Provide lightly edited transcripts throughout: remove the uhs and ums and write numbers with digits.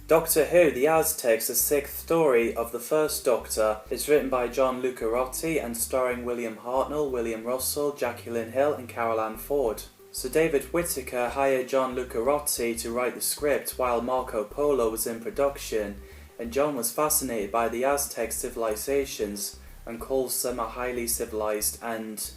Doctor Who, The Aztecs, the sixth story of the first Doctor, is written by John Lucarotti and starring William Hartnell, William Russell, Jacqueline Hill and Carol Ann Ford. Sir David Whittaker hired John Lucarotti to write the script while Marco Polo was in production, and John was fascinated by the Aztec civilizations and calls them a highly civilized and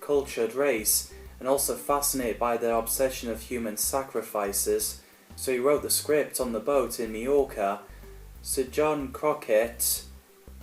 cultured race, and also fascinated by their obsession of human sacrifices. So he wrote the script on the boat in Majorca. Sir John Crockett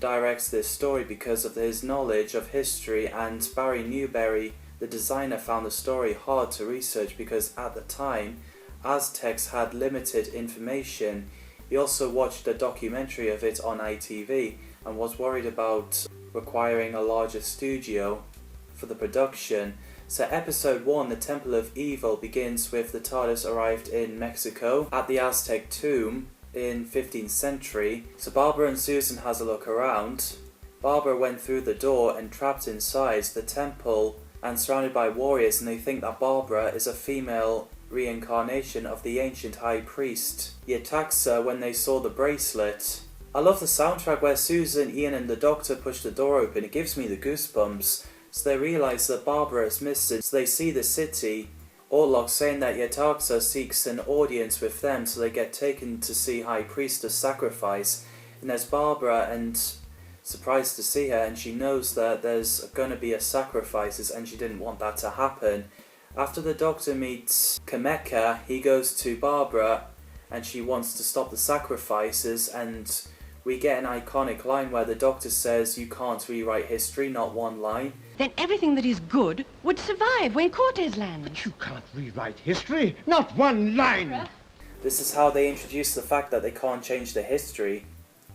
directs this story because of his knowledge of history, and Barry Newberry, the designer, found the story hard to research because at the time Aztecs had limited information. He also watched a documentary of it on ITV and was worried about requiring a larger studio for the production. So episode 1, The Temple of Evil, begins with the TARDIS arrived in Mexico at the Aztec tomb in 15th century. So Barbara and Susan has a look around. Barbara went through the door and trapped inside the temple and surrounded by warriors, and they think that Barbara is a female reincarnation of the ancient high priest. He attacks her when they saw the bracelet. I love the soundtrack where Susan, Ian and the Doctor push the door open. It gives me the goosebumps. So they realise that Barbara is missing, so they see the city. Orlok saying that Yetaxa seeks an audience with them, so they get taken to see High Priestess sacrifice. And there's Barbara, and surprised to see her, and she knows that there's going to be a sacrifices, and she didn't want that to happen. After the Doctor meets Kameka, he goes to Barbara, and she wants to stop the sacrifices, and we get an iconic line where the Doctor says, "You can't rewrite history, not one line." Then everything that is good would survive when Cortes lands. But you can't rewrite history, not one line. This is how they introduce the fact that they can't change the history,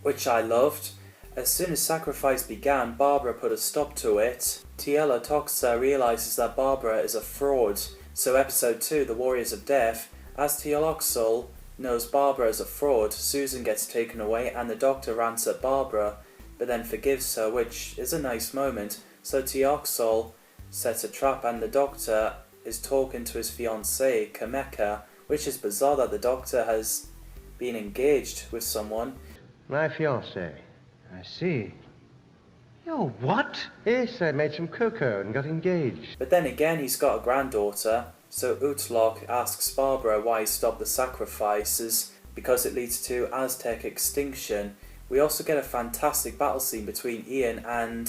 which I loved. As soon as sacrifice began, Barbara put a stop to it. Tiela Toxa realizes that Barbara is a fraud. So episode 2, The Warriors of Death, as Tealoxol knows Barbara is a fraud, Susan gets taken away and the Doctor rants at Barbara, but then forgives her, which is a nice moment. So Teoxol sets a trap and the Doctor is talking to his fiancée, Kameka, which is bizarre that the Doctor has been engaged with someone. My fiancée. I see. You're what? Yes, I made some cocoa and got engaged. But then again, he's got a granddaughter, so Utlok asks Barbara why he stopped the sacrifices, because it leads to Aztec extinction. We also get a fantastic battle scene between Ian and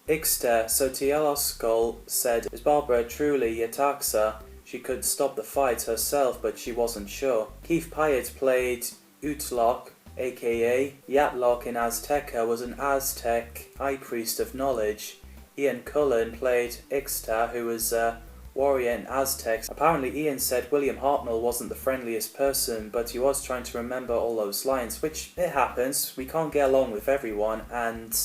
Ixter. So Tealoskol said, "Is Barbara truly Yetaxa? She could stop the fight herself, but she wasn't sure." Keith Pyatt played Utlok, aka Yatlok in Azteca, was an Aztec high priest of knowledge. Ian Cullen played Ixta, who was a warrior in Aztecs. Apparently Ian said William Hartnell wasn't the friendliest person, but he was trying to remember all those lines, which it happens. We can't get along with everyone, and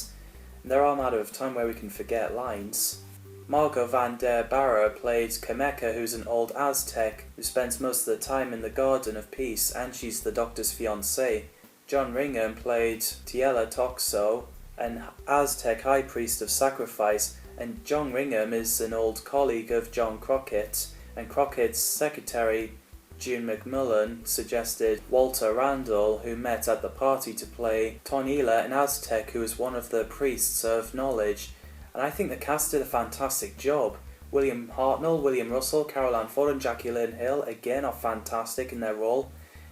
there are a matter of time where we can forget lines. Margot van der Barre played Kameka, who's an old Aztec who spends most of the time in the Garden of Peace, and she's the Doctor's fiancée. John Ringham played Tiela Toxo, an Aztec high priest of sacrifice, and John Ringham is an old colleague of John Crockett, and Crockett's secretary, June McMullen, suggested Walter Randall, who met at the party, to play Tonila, an Aztec who is one of the priests of knowledge. And I think the cast did a fantastic job. William Hartnell, William Russell, Carol Ann Ford and Jacqueline Hill again are fantastic in their role.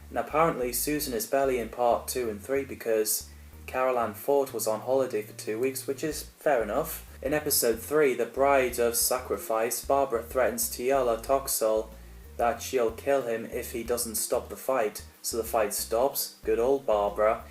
And apparently Susan is barely in part 2 and 3 because Carol Ann Ford was on holiday for 2 weeks, which is fair enough. In episode 3, The Bride of Sacrifice, Barbara threatens Tiala Toxel that she'll kill him if he doesn't stop the fight. So the fight stops. Good old Barbara.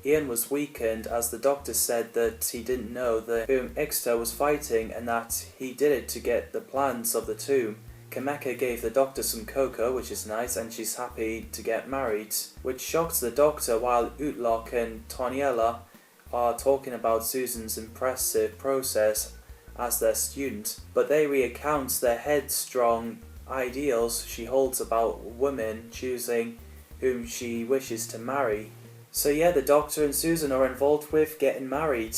Ian was weakened as the Doctor said that he didn't know whom Ixta was fighting and that he did it to get the plans of the tomb. Kameka gave the Doctor some cocoa, which is nice, and she's happy to get married, which shocks the Doctor while Utlok and Toniela are talking about Susan's impressive process as their student, but they recount their headstrong ideals she holds about women choosing whom she wishes to marry. So yeah, the Doctor and Susan are involved with getting married,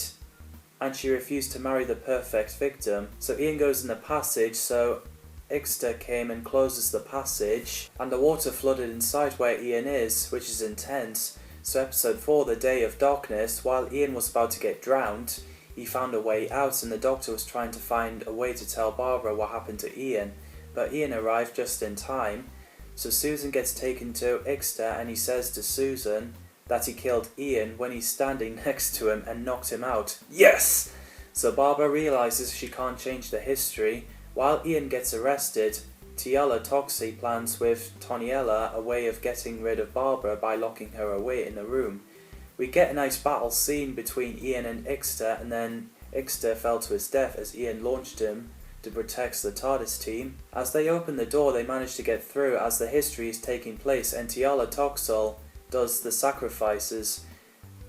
and she refused to marry the perfect victim. So Ian goes in the passage, so Ixta came and closes the passage, and the water flooded inside where Ian is, which is intense. So episode 4, The Day of Darkness, while Ian was about to get drowned, he found a way out and the Doctor was trying to find a way to tell Barbara what happened to Ian, but Ian arrived just in time. So Susan gets taken to Ixter and he says to Susan that he killed Ian when he's standing next to him and knocked him out. Yes! So Barbara realises she can't change the history. While Ian gets arrested, Tiala Toxie plans with Toniella a way of getting rid of Barbara by locking her away in a room. We get a nice battle scene between Ian and Ixter, and then Ixter fell to his death as Ian launched him to protect the TARDIS team. As they open the door, they manage to get through as the history is taking place and Tiala Toxie does the sacrifices.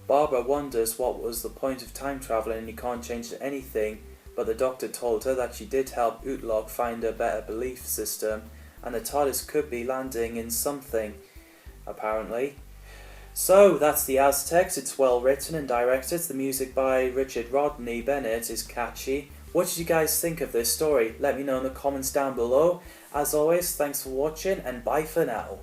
Barbara wonders what was the point of time travel and you can't change anything, but the Doctor told her that she did help Utlok find a better belief system and the TARDIS could be landing in something, apparently. So that's the Aztecs. It's well written and directed. The music by Richard Rodney Bennett is catchy. What did you guys think of this story? Let me know in the comments down below. As always, thanks for watching and bye for now.